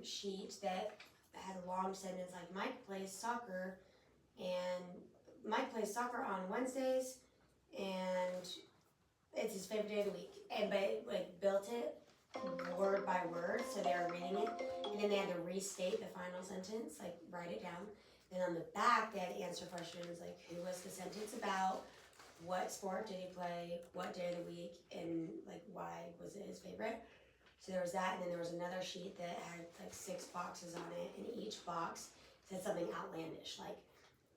sheet that had a long sentence like Mike plays soccer on Wednesdays and it's his favorite day of the week. And but it, like built it word by word, so they were reading it, and then they had to restate the final sentence, like write it down. Then on the back, they had to answer questions like who was the sentence about, what sport did he play, what day of the week, and like why was it his favorite. So there was that, and then there was another sheet that had like 6 boxes on it, and each box said something outlandish, like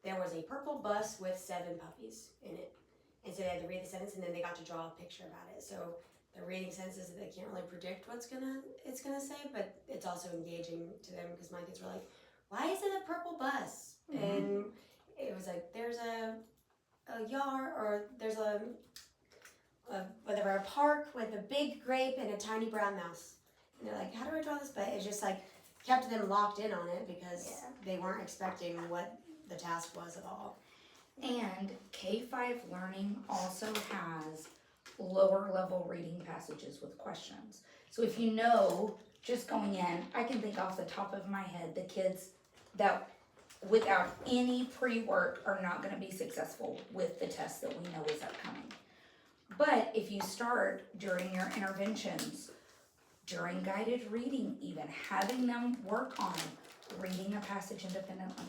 there was a purple bus with 7 puppies in it. And so they had to read the sentence, and then they got to draw a picture about it. So they're reading sentences that they can't really predict what it's gonna say, but it's also engaging to them because my kids were like, "Why is it a purple bus?" And it was like, "There's a yard, or there's a park with a big grape and a tiny brown mouse." And they're like, "How do I draw this?" But it just like kept them locked in on it because they weren't expecting what the task was at all. And K5 Learning also has lower level reading passages with questions. So if you know, just going in, I can think off the top of my head, the kids that without any pre-work are not gonna be successful with the test that we know is upcoming. But if you start during your interventions, during guided reading even, having them work on reading a passage independently,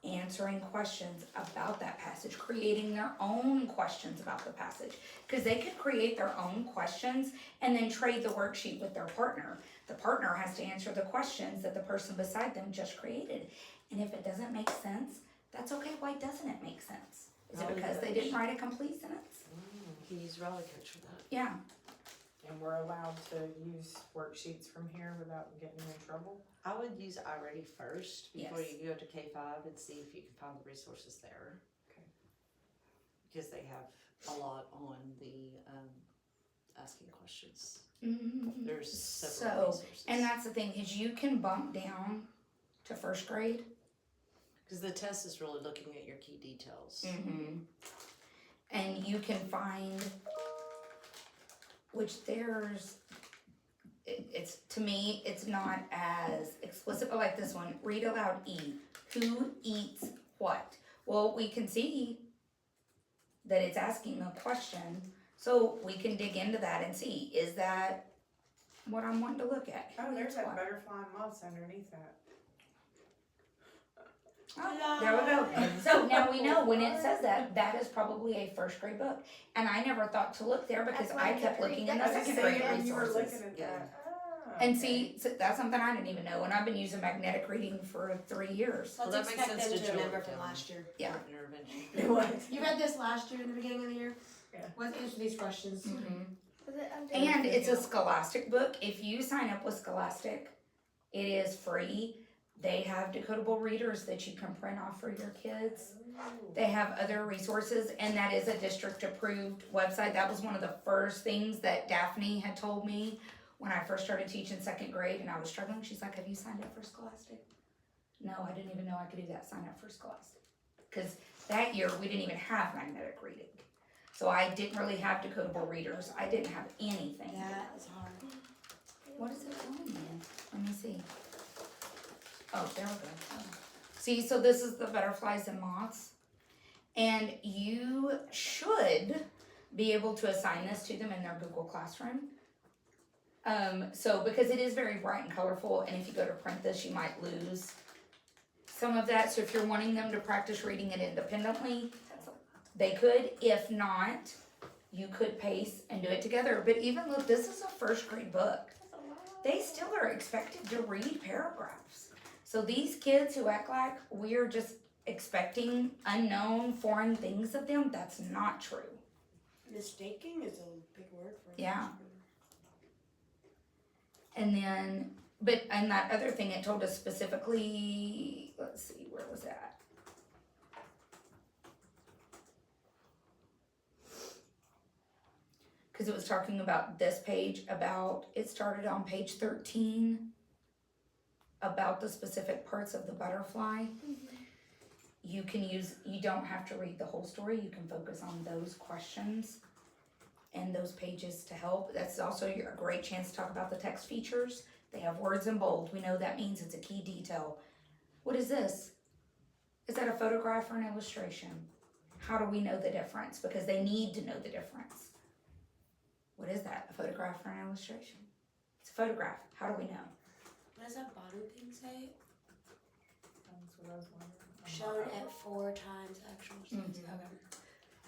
answering questions about that passage, creating their own questions about the passage. Because they could create their own questions and then trade the worksheet with their partner. The partner has to answer the questions that the person beside them just created. And if it doesn't make sense, that's okay. Why doesn't it make sense? Is it Rally because they coach. didn't write a complete sentence? Can use Rally Coach for that. Yeah. And we're allowed to use worksheets from here without getting in trouble? I would use iReady first before Yes. you go to K5 and see if you can find the resources there. Okay. Because they have a lot on the asking questions. Mm-hmm. There's several So, resources. and that's the thing, is you can bump down to first grade. Because the test is really looking at your key details. Mm-hmm. And you can find, which there's, it's, to me, it's not as explicit, but like this one, read aloud E. Who eats what? Well, we can see that it's asking a question, so we can dig into that and see, is that what I'm wanting to look at? Oh, Who there's eats that what? butterfly and moths underneath that. Oh, there we go. So now we know when it says that, that is probably a first grade book. And I never thought to look there because That's why I I kept never looking read in the that. I was second saying, grade when you were resources. looking at Yeah. that. Ah, And okay. see, so that's something I didn't even know, and I've been using magnetic reading for 3 years. Well, Let's that makes expect sense them to to remember drill from down. last year. Yeah. Intervention. What? You read this last year in the beginning of the year? Yeah. Let's answer these questions. Was it under? And it's a Scholastic book. If you sign up with Scholastic, it is free. They have decodable readers that you can print off for your kids. They have other resources, and that is a district approved website. That was one of the first things that Daphne had told me when I first started teaching second grade and I was struggling. She's like, have you signed up for Scholastic? No, I didn't even know I could do that, sign up for Scholastic. Because that year we didn't even have magnetic reading. So I didn't really have decodable readers. I didn't have anything. That is hard. What is it telling me? Let me see. Oh, there we go. Oh. See, so this is the butterflies and moths. And you should be able to assign this to them in their Google Classroom. So because it is very bright and colorful, and if you go to print this, you might lose some of that. So if you're wanting them to practice reading it independently, they could. If not, you could pace and do it together. But even look, this is a first grade book. They still are expected to read paragraphs. So these kids who act like we're just expecting unknown foreign things of them, that's not true. Mistaking is a big word for Yeah. And then, and that other thing, it told us specifically, let's see, where was that? Because it was talking about this page, it started on page 13, about the specific parts of the butterfly. You don't have to read the whole story, you can focus on those questions and those pages to help. That's also a great chance to talk about the text features. They have words in bold. We know that means it's a key detail. What is this? Is that a photograph or an illustration? How do we know the difference? Because they need to know the difference. What is that? A photograph or an illustration? It's a photograph. How do we know? What does that bottom thing say? That's what I was wondering. Shown at 4 times actual. Mhm. Okay.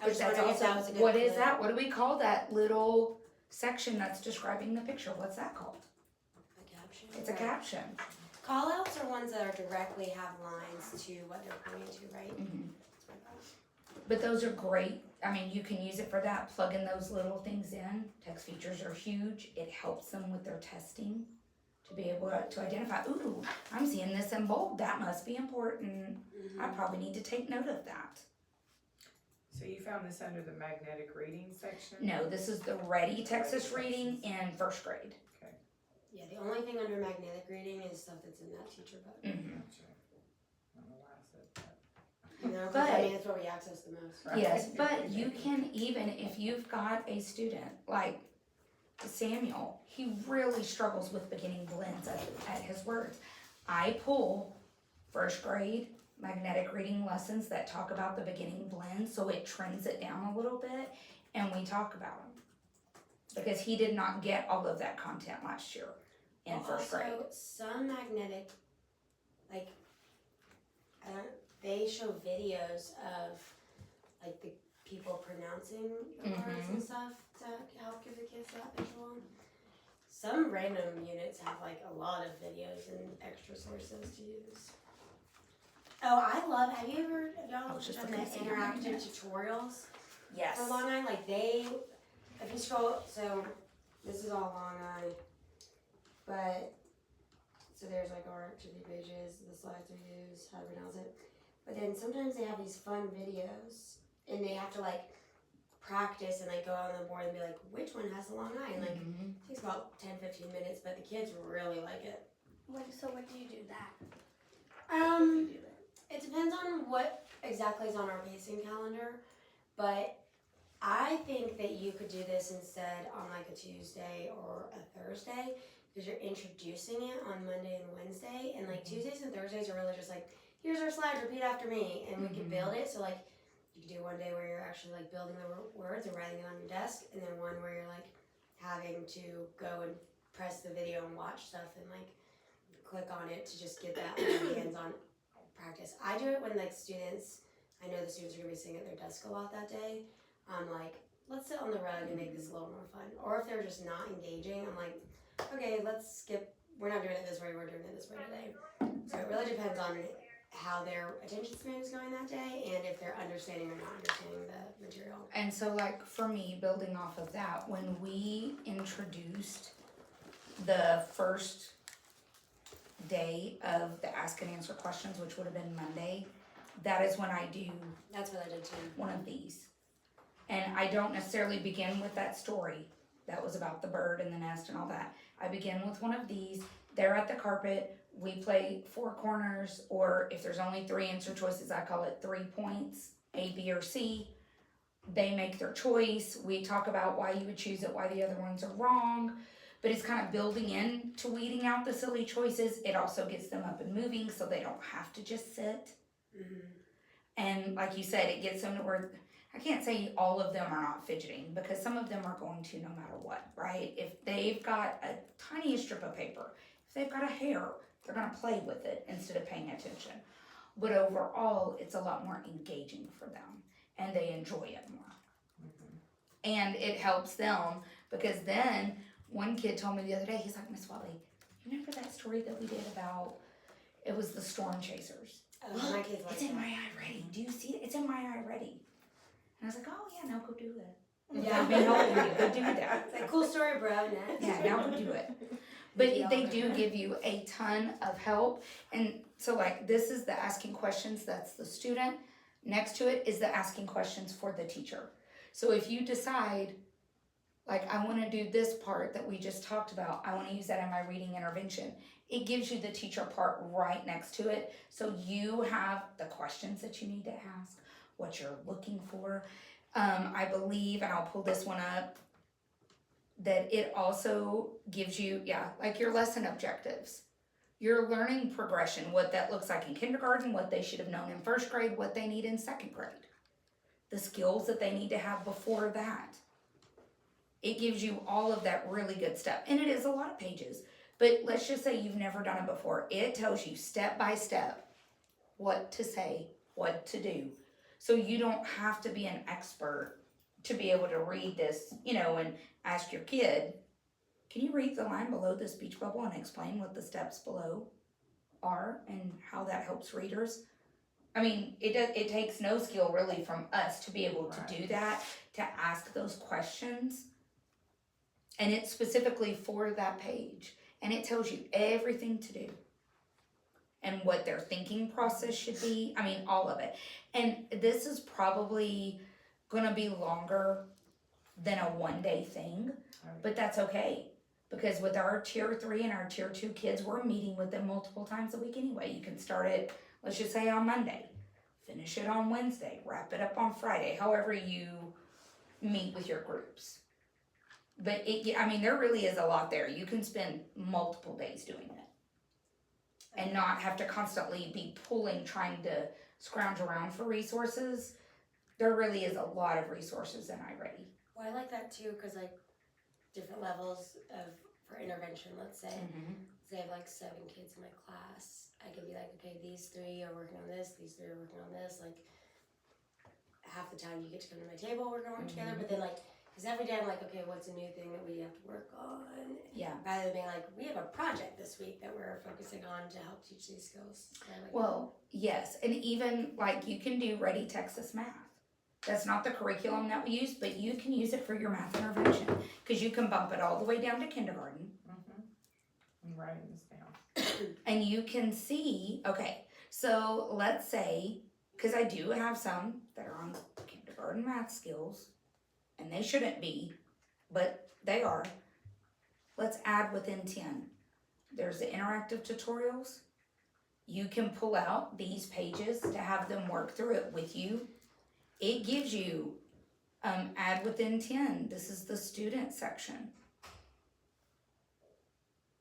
I But was that's wondering if that also, was a good what is clue. that? What do we call that little section that's describing the picture? What's that called? A caption? It's a caption. Call outs are ones that are directly have lines to what they're pointing to, right? But those are great. I mean, you can use it for that. Plug in those little things in. Text features are huge. It helps them with their testing to be able to identify, ooh, I'm seeing this in bold. That must be important. I probably need to take note of that. So you found this under the magnetic reading section? No, this is the Ready Texas Reading in first grade. Yeah, the only thing under magnetic reading is stuff that's in that teacher book. Mm-hmm. Gotcha. I don't know why I said that. You know, 'cause But- I mean, it's what we access the most. Right. Yes, but you can even, if you've got a student like Samuel, he really struggles with beginning blends at his words. I pull first grade magnetic reading lessons that talk about the beginning blend, so it trims it down a little bit. and we talk about them. Because he did not get all of that content last year in first grade. Also, some magnetic, like, they show videos of, like, the people pronouncing the words and stuff to help give the kids that visual. Some random units have, like, a lot of videos and extra sources to use. Oh, have y'all I was just done looking the to see interactive that. tutorials? Yes. For Long Eye, like if you scroll, so this is all Long Eye, but so there's like our activity pages, the slides we use, how to pronounce it. But then sometimes they have these fun videos, and they have to like practice and like go on the board and be like, which one has a long eye? And like Mhm. it takes about 10-15 minutes, but the kids really like it. When do you do that? It depends on what exactly is on our pacing calendar, but I think that you could do this instead on like a Tuesday or a Thursday because you're introducing it on Monday and Wednesday, and like Tuesdays and Thursdays are really just like, here's our slide, repeat after me, and we can build it. So like you could do one day where you're actually like building the words and writing it on your desk, and then one where you're like having to go and press the video and watch stuff and like click on it to just get that hands-on practice. I do it when like students, I know the students are gonna be sitting at their desk a lot that day. I'm like, let's sit on the rug and make this a little more fun. Or if they're just not engaging, I'm like, okay, let's skip. We're not doing it this way. We're doing it this way today. So it really depends on how their attention span is going that day and if they're understanding or not understanding the material. And so, like, for me, building off of that, when we introduced the first day of the ask and answer questions, which would have been Monday, that is when I do That's what I did too. one of these. And I don't necessarily begin with that story that was about the bird and the nest and all that. I begin with one of these. They're at the carpet. We play 4 corners, or if there's only 3 answer choices, I call it 3 points, A, B, or C. They make their choice. We talk about why you would choose it, why the other ones are wrong. But it's kind of building in to weeding out the silly choices. It also gets them up and moving so they don't have to just sit. And like you said, it gets them to where, I can't say all of them are not fidgeting, because some of them are going to no matter what, right? If they've got a tiny strip of paper, if they've got a hair, they're gonna play with it instead of paying attention. But overall, it's a lot more engaging for them, and they enjoy it more. And it helps them, because then one kid told me the other day, he's like, Miss Wally, you remember that story that we did about, it was the storm chasers? Oh, my kids like It's in that. my eye ready. Do you see it? It's in my eye ready. And I was like, oh yeah, now go do that. Yeah. I've been helping you. Go do that. It's like, cool story, bro. Next. Yeah, now go do it. But they do give you a ton of help. And so like this is the asking questions, that's the student. Next to it is the asking questions for the teacher. So if you decide, like, I want to do this part that we just talked about, I want to use that in my reading intervention, it gives you the teacher part right next to it. So you have the questions that you need to ask, what you're looking for. I believe, and I'll pull this one up, that it also gives you, like your lesson objectives, your learning progression, what that looks like in kindergarten, what they should have known in first grade, what they need in second grade, the skills that they need to have before that. It gives you all of that really good stuff. And it is a lot of pages, but let's just say you've never done it before. It tells you step by step what to say, what to do. So you don't have to be an expert to be able to read this, and ask your kid, can you read the line below the speech bubble and explain what the steps below are and how that helps readers? I mean, it takes no skill really from us to be able to do that, to ask those questions. And it's specifically for that page. And it tells you everything to do. And what their thinking process should be. I mean, all of it. And this is probably gonna be longer than a one-day thing, but that's okay. Because with our tier 3 and our tier 2 kids, we're meeting with them multiple times a week anyway. You can start it, let's just say on Monday, finish it on Wednesday, wrap it up on Friday, however you meet with your groups. But there really is a lot there. You can spend multiple days doing it and not have to constantly be trying to scrounge around for resources. There really is a lot of resources in iReady. Well, I like that too, cause like different levels for intervention, let's say. So I have like 7 kids in my class. I can be like, okay, these 3 are working on this, these 3 are working on this. Like half the time you get to come to my table, we're gonna work together. But then like, cause every day I'm like, okay, what's a new thing that we have to work on? Yeah. Rather than being like, we have a project this week that we're focusing on to help teach these skills. So I like Well, yes, and even like you can do Ready Texas Math. That's not the curriculum that we use, but you can use it for your math intervention because you can bump it all the way down to kindergarten. I'm writing this down. And you can see, okay, so let's say, because I do have some that are on kindergarten math skills, and they shouldn't be, but they are. Let's add within 10. There's the interactive tutorials. You can pull out these pages to have them work through it with you. It gives you add within 10. This is the student section.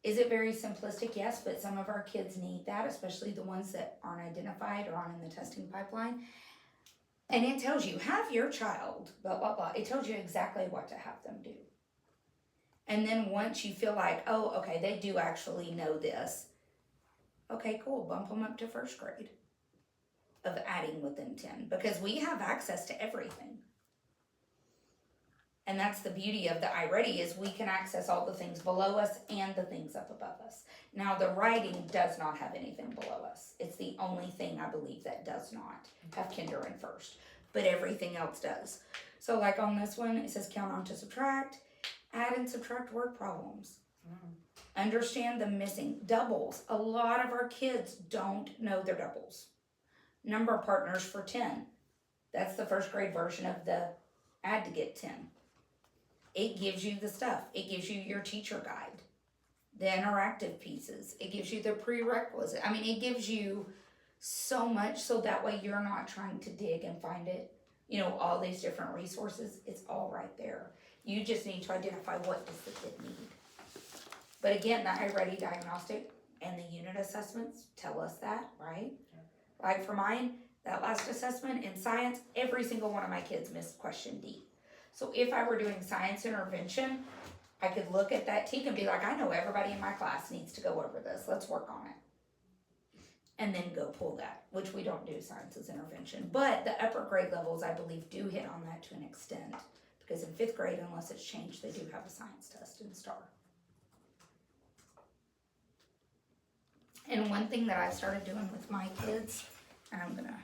Is it very simplistic? Yes, but some of our kids need that, especially the ones that aren't identified or aren't in the testing pipeline. And it tells you, have your child, blah, blah, blah. It tells you exactly what to have them do. And then once you feel like, oh, okay, they do actually know this. Okay, cool, bump them up to first grade of adding within 10 because we have access to everything. And that's the beauty of the iReady is we can access all the things below us and the things up above us. Now the writing does not have anything below us. It's the only thing I believe that does not have kinder and first, but everything else does. So like on this one, it says count on to subtract, add and subtract word problems. Understand the missing doubles. A lot of our kids don't know their doubles. Number partners for 10. That's the first grade version of the add to get 10. It gives you the stuff. It gives you your teacher guide, the interactive pieces. It gives you the prerequisite. I mean, it gives you so much so that way you're not trying to dig and find it. You know, all these different resources, it's all right there. You just need to identify what does the kid need. But again, the iReady diagnostic and the unit assessments tell us that, right? Like for mine, that last assessment in science, every single one of my kids missed question D. So if I were doing science intervention, I could look at that TEK and be like, I know everybody in my class needs to go over this. Let's work on it. And then go pull that, which we don't do science as intervention. But the upper grade levels, I believe, do hit on that to an extent. Because in 5th grade, unless it's changed, they do have a science test in STAR. And one thing that I started doing with my kids, and I'm gonna